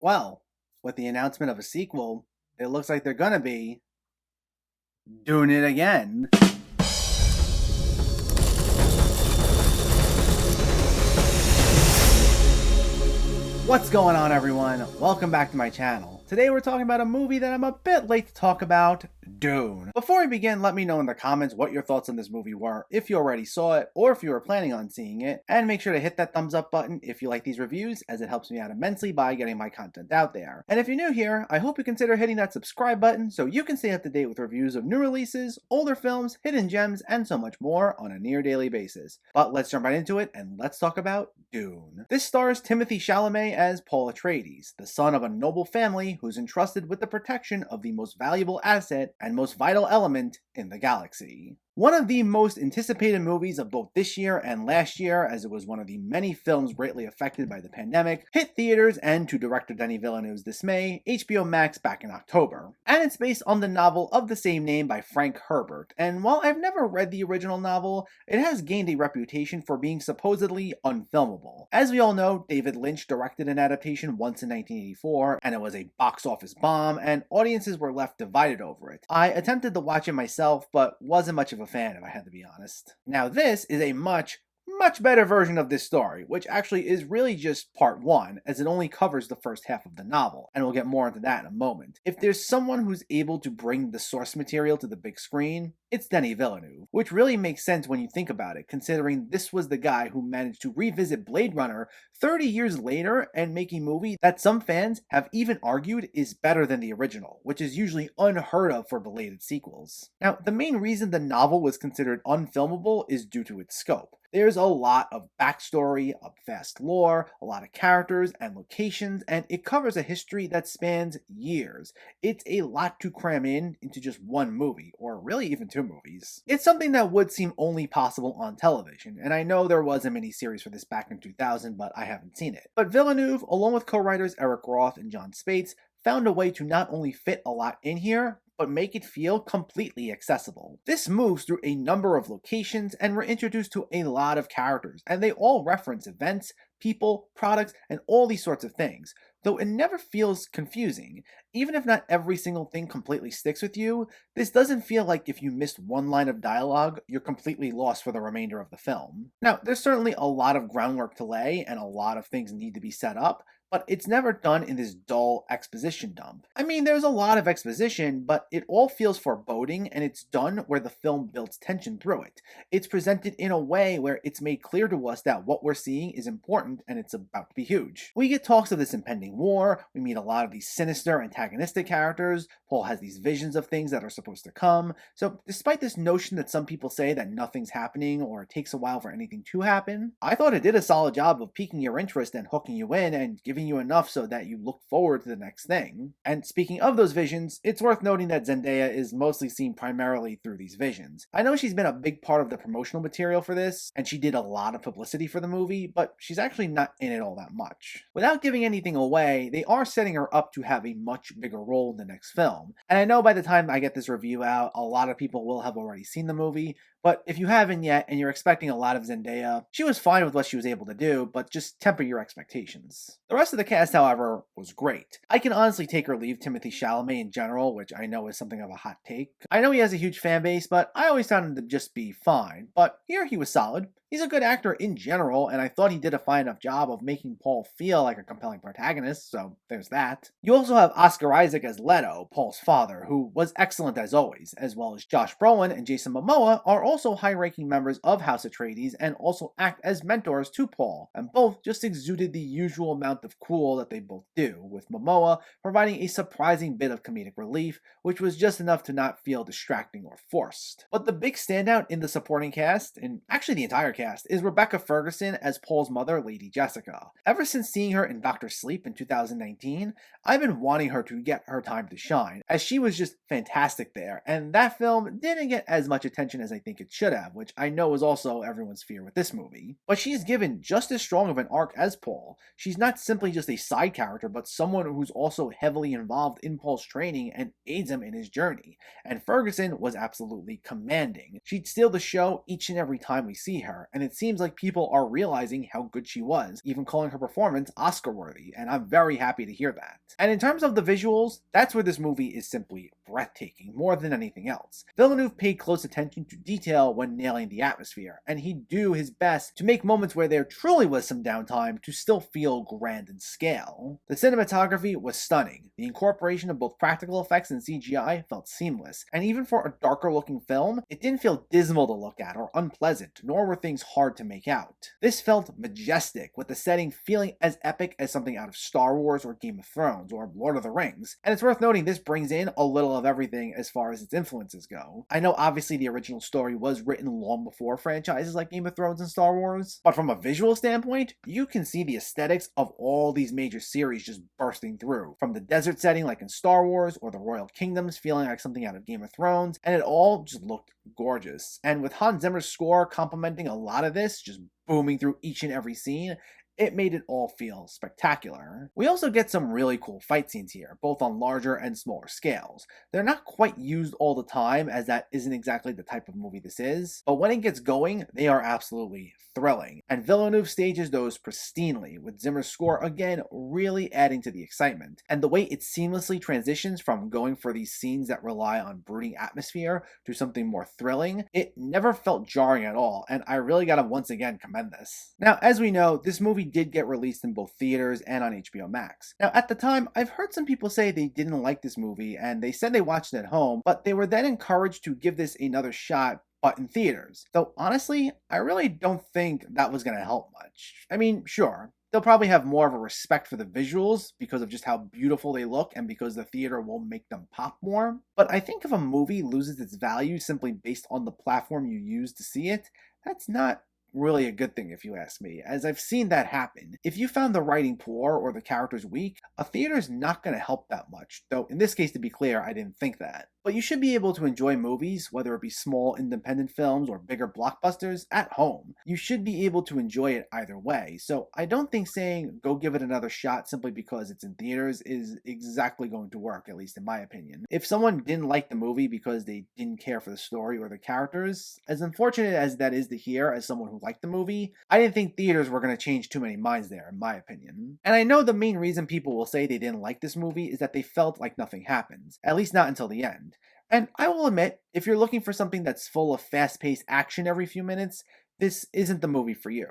Well, with the announcement of a sequel, it looks like they're gonna be doing it again. What's going on, everyone? Welcome back to my channel. Today we're talking about a movie that I'm a bit late to talk about, Dune. Before we begin, let me know in the comments what your thoughts on this movie were, if you already saw it, or if you were planning on seeing it, and make sure to hit that thumbs up button if you like these reviews, as it helps me out immensely by getting my content out there. And if you're new here, I hope you consider hitting that subscribe button so you can stay up to date with reviews of new releases, older films, hidden gems, and so much more on a near daily basis. But let's jump right into it, and let's talk about Dune. This stars Timothee Chalamet as Paul Atreides, the son of a noble family who's entrusted with the protection of the most valuable asset and most vital element in the galaxy. One of the most anticipated movies of both this year and last year, as it was one of the many films greatly affected by the pandemic, hit theaters and, to director Denis Villeneuve's dismay, HBO Max back in October. And it's based on the novel of the same name by Frank Herbert, and while I've never read the original novel, it has gained a reputation for being supposedly unfilmable. As we all know, David Lynch directed an adaptation once in 1984, and it was a box office bomb, and audiences were left divided over it. I attempted to watch it myself, but wasn't much of a fan, if I had to be honest. Now, this is a much better version of this story, which actually is really just part one, as it only covers the first half of the novel, and we'll get more into that in a moment. If there's someone who's able to bring the source material to the big screen, it's Denis Villeneuve, which really makes sense when you think about it, considering this was the guy who managed to revisit Blade Runner 30 years later and make a movie that some fans have even argued is better than the original, which is usually unheard of for belated sequels. Now, the main reason the novel was considered unfilmable is due to its scope. There's a lot of backstory, a vast lore, a lot of characters and locations, and it covers a history that spans years. It's a lot to cram into just one movie, or really even two movies. It's something that would seem only possible on television, and I know there was a miniseries for this back in 2000, but I haven't seen it. But Villeneuve, along with co-writers Eric Roth and John Spates, found a way to not only fit a lot in here, but make it feel completely accessible. This moves through a number of locations, and we're introduced to a lot of characters, and they all reference events, people, products, and all these sorts of things, though it never feels confusing. Even if not every single thing completely sticks with you, this doesn't feel like if you missed one line of dialogue, you're completely lost for the remainder of the film. Now, there's certainly a lot of groundwork to lay, and a lot of things need to be set up, but it's never done in this dull exposition dump. I mean, there's a lot of exposition, but it all feels foreboding, and it's done where the film builds tension through it. It's presented in a way where it's made clear to us that what we're seeing is important and it's about to be huge. We get talks of this impending war, we meet a lot of these sinister, antagonistic characters, Paul has these visions of things that are supposed to come, so despite this notion that some people say that nothing's happening or it takes a while for anything to happen, I thought it did a solid job of piquing your interest and hooking you in and giving you enough so that you look forward to the next thing. And speaking of those visions, it's worth noting that Zendaya is mostly seen primarily through these visions. I know she's been a big part of the promotional material for this, and she did a lot of publicity for the movie, but she's actually not in it all that much. Without giving anything away, they are setting her up to have a much bigger role in the next film. And I know by the time I get this review out, a lot of people will have already seen the movie, but if you haven't yet and you're expecting a lot of Zendaya, she was fine with what she was able to do, but just temper your expectations. The rest of the cast, however, was great. I can honestly take or leave Timothee Chalamet in general, which I know is something of a hot take. I know he has a huge fan base, but I always found him to just be fine. But here he was solid. He's a good actor in general, and I thought he did a fine enough job of making Paul feel like a compelling protagonist, so there's that. You also have Oscar Isaac as Leto, Paul's father, who was excellent as always, as well as Josh Brolin and Jason Momoa are also high-ranking members of House Atreides and also act as mentors to Paul, and both just exuded the usual amount of cool that they both do, with Momoa providing a surprising bit of comedic relief, which was just enough to not feel distracting or forced. But the big standout in the supporting cast, and actually the entire cast, is Rebecca Ferguson as Paul's mother, Lady Jessica. Ever since seeing her in Dr. Sleep in 2019, I've been wanting her to get her time to shine, as she was just fantastic there, and that film didn't get as much attention as I think it should have, which I know is also everyone's fear with this movie. But she's given just as strong of an arc as Paul. She's not simply just a side character, but someone who's also heavily involved in Paul's training and aids him in his journey, and Ferguson was absolutely commanding. She'd steal the show each and every time we see her, and it seems like people are realizing how good she was, even calling her performance Oscar-worthy, and I'm very happy to hear that. And in terms of the visuals, that's where this movie is simply breathtaking, more than anything else. Villeneuve paid close attention to detail when nailing the atmosphere, and he'd do his best to make moments where there truly was some downtime to still feel grand in scale. The cinematography was stunning. The incorporation of both practical effects and CGI felt seamless, and even for a darker looking film, it didn't feel dismal to look at or unpleasant, nor were things hard to make out. This felt majestic, with the setting feeling as epic as something out of Star Wars or Game of Thrones or Lord of the Rings. And it's worth noting this brings in a little of everything as far as its influences go. I know obviously the original story was written long before franchises like Game of Thrones and Star Wars, but from a visual standpoint, you can see the aesthetics of all these major series just bursting through, from the desert setting like in Star Wars or the Royal Kingdoms feeling like something out of Game of Thrones, and it all just looked gorgeous. And with Hans Zimmer's score complementing a lot of this, just booming through each and every scene, it made it all feel spectacular. We also get some really cool fight scenes here, both on larger and smaller scales. They're not quite used all the time, as that isn't exactly the type of movie this is, but when it gets going, they are absolutely thrilling. And Villeneuve stages those pristinely, with Zimmer's score again really adding to the excitement. And the way it seamlessly transitions from going for these scenes that rely on brooding atmosphere to something more thrilling, it never felt jarring at all, and I really gotta once again commend this. Now, as we know, this movie did get released in both theaters and on HBO Max. Now, at the time, I've heard some people say they didn't like this movie, and they said they watched it at home, but they were then encouraged to give this another shot, but in theaters. Though honestly, I really don't think that was gonna help much. I mean, sure, they'll probably have more of a respect for the visuals because of just how beautiful they look and because the theater will make them pop more. But I think if a movie loses its value simply based on the platform you use to see it, that's not really a good thing if you ask me, as I've seen that happen. If you found the writing poor or the characters weak, a theater's not going to help that much, though in this case, to be clear, I didn't think that. But you should be able to enjoy movies, whether it be small independent films or bigger blockbusters, at home. You should be able to enjoy it either way, so I don't think saying go give it another shot simply because it's in theaters is exactly going to work, at least in my opinion. If someone didn't like the movie because they didn't care for the story or the characters, as unfortunate as that is to hear as someone who liked the movie, I didn't think theaters were going to change too many minds there, in my opinion. And I know the main reason people will say they didn't like this movie is that they felt like nothing happens, at least not until the end. And I will admit, if you're looking for something that's full of fast-paced action every few minutes, this isn't the movie for you.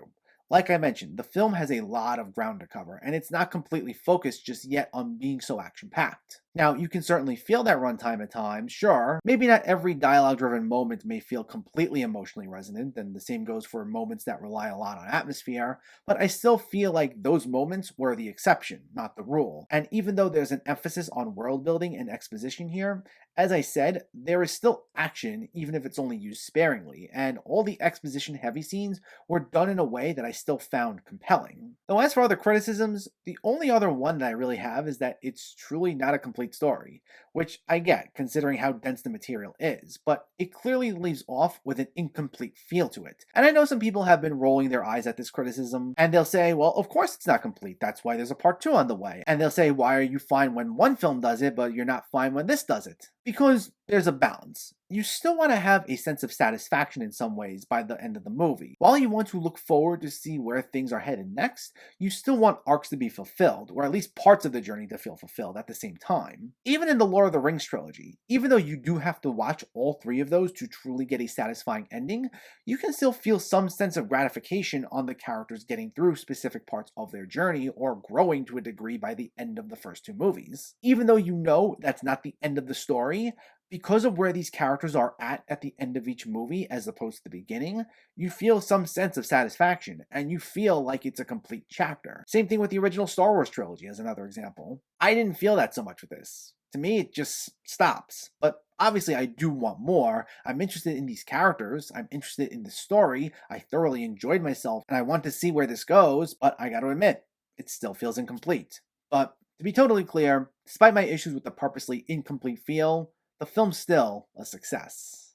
Like I mentioned, the film has a lot of ground to cover, and it's not completely focused just yet on being so action-packed. Now, you can certainly feel that runtime at times, sure. Maybe not every dialogue-driven moment may feel completely emotionally resonant, and the same goes for moments that rely a lot on atmosphere, but I still feel like those moments were the exception, not the rule. And even though there's an emphasis on world building and exposition here, as I said, there is still action, even if it's only used sparingly, and all the exposition-heavy scenes were done in a way that I still found compelling. Though as for other criticisms, the only other one that I really have is that it's truly not a complete story, which I get considering how dense the material is, but it clearly leaves off with an incomplete feel to it. And I know some people have been rolling their eyes at this criticism, and they'll say, well, of course it's not complete, that's why there's a part 2 on the way. And they'll say, why are you fine when one film does it, but you're not fine when this does it? Because there's a balance. You still want to have a sense of satisfaction in some ways by the end of the movie. While you want to look forward to see where things are headed next, you still want arcs to be fulfilled, or at least parts of the journey to feel fulfilled at the same time. Even in the Lord of the Rings trilogy, even though you do have to watch all 3 of those to truly get a satisfying ending, you can still feel some sense of gratification on the characters getting through specific parts of their journey or growing to a degree by the end of the first 2 movies. Even though you know that's not the end of the story, because of where these characters are at the end of each movie as opposed to the beginning, you feel some sense of satisfaction, and you feel like it's a complete chapter. Same thing with the original Star Wars trilogy as another example. I didn't feel that so much with this. To me, it just stops. But obviously, I do want more. I'm interested in these characters. I'm interested in the story. I thoroughly enjoyed myself, and I want to see where this goes, but I gotta admit, it still feels incomplete. But to be totally clear, despite my issues with the purposely incomplete feel, the film's still a success.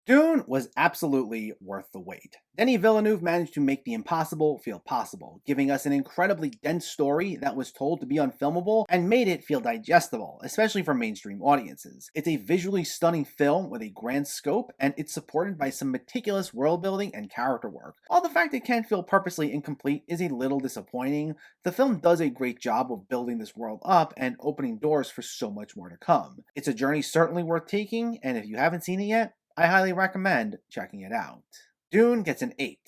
Dune was absolutely worth the wait. Denis Villeneuve managed to make the impossible feel possible, giving us an incredibly dense story that was told to be unfilmable and made it feel digestible, especially for mainstream audiences. It's a visually stunning film with a grand scope, and it's supported by some meticulous world building and character work. While the fact it can feel purposely incomplete is a little disappointing, the film does a great job of building this world up and opening doors for so much more to come. It's a journey certainly worth taking, and if you haven't seen it yet, I highly recommend checking it out. Dune gets an 8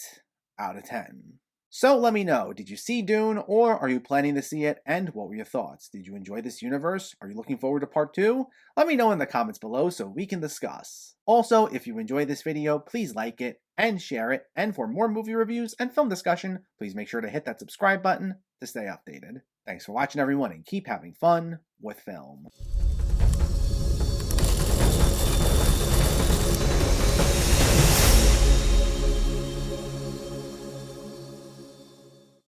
out of 10. So let me know, did you see Dune or are you planning to see it, and what were your thoughts? Did you enjoy this universe? Are you looking forward to part 2? Let me know in the comments below so we can discuss. Also, if you enjoyed this video, please like it and share it, and for more movie reviews and film discussion, please make sure to hit that subscribe button to stay updated. Thanks for watching everyone, and keep having fun with film.